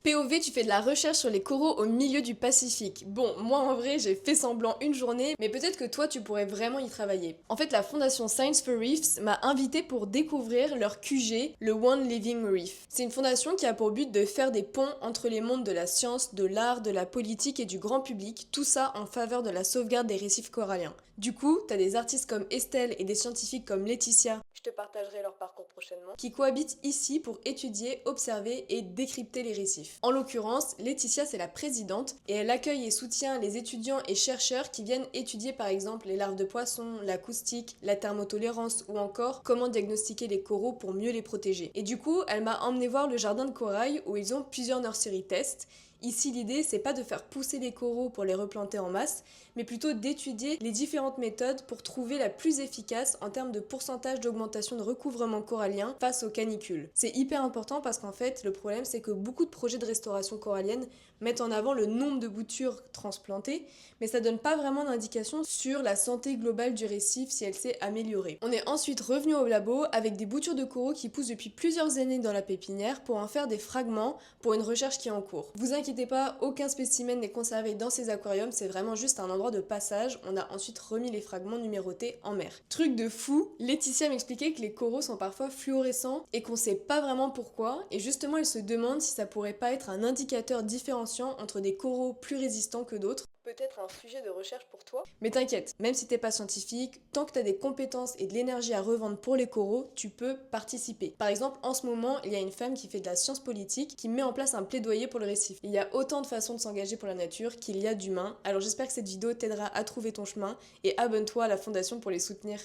POV, tu fais de la recherche sur les coraux au milieu du Pacifique. Bon, moi en vrai, j'ai fait semblant une journée, mais peut-être que toi, tu pourrais vraiment y travailler. En fait, la fondation Science for Reefs m'a invité pour découvrir leur QG, le One Living Reef. C'est une fondation qui a pour but de faire des ponts entre les mondes de la science, de l'art, de la politique et du grand public, tout ça en faveur de la sauvegarde des récifs coralliens. Du coup, t'as des artistes comme Estelle et des scientifiques comme Laetitia, je te partagerai leur parcours prochainement, qui cohabitent ici pour étudier, observer et décrypter les récifs. En l'occurrence, Laetitia c'est la présidente et elle accueille et soutient les étudiants et chercheurs qui viennent étudier par exemple les larves de poissons, l'acoustique, la thermotolérance ou encore comment diagnostiquer les coraux pour mieux les protéger. Et du coup, elle m'a emmené voir le jardin de corail où ils ont plusieurs nursery tests. Ici, l'idée, c'est pas de faire pousser les coraux pour les replanter en masse, mais plutôt d'étudier les différentes méthodes pour trouver la plus efficace en termes de pourcentage d'augmentation de recouvrement corallien face aux canicules. C'est hyper important parce qu'en fait, le problème, c'est que beaucoup de projets de restauration corallienne mettent en avant le nombre de boutures transplantées, mais ça donne pas vraiment d'indication sur la santé globale du récif si elle s'est améliorée. On est ensuite revenu au labo avec des boutures de coraux qui poussent depuis plusieurs années dans la pépinière pour en faire des fragments pour une recherche qui est en cours. Vous inquiétez pas, aucun spécimen n'est conservé dans ces aquariums, c'est vraiment juste un endroit de passage. On a ensuite remis les fragments numérotés en mer. Truc de fou, Laetitia m'expliquait que les coraux sont parfois fluorescents et qu'on sait pas vraiment pourquoi, et justement elle se demande si ça pourrait pas être un indicateur différenciant entre des coraux plus résistants que d'autres. Peut-être un sujet de recherche pour toi. Mais t'inquiète, même si t'es pas scientifique, tant que t'as des compétences et de l'énergie à revendre pour les coraux, tu peux participer. Par exemple, en ce moment, il y a une femme qui fait de la science politique qui met en place un plaidoyer pour le récif. Il y a autant de façons de s'engager pour la nature qu'il y a d'humains, alors j'espère que cette vidéo t'aidera à trouver ton chemin et abonne-toi à la fondation pour les soutenir.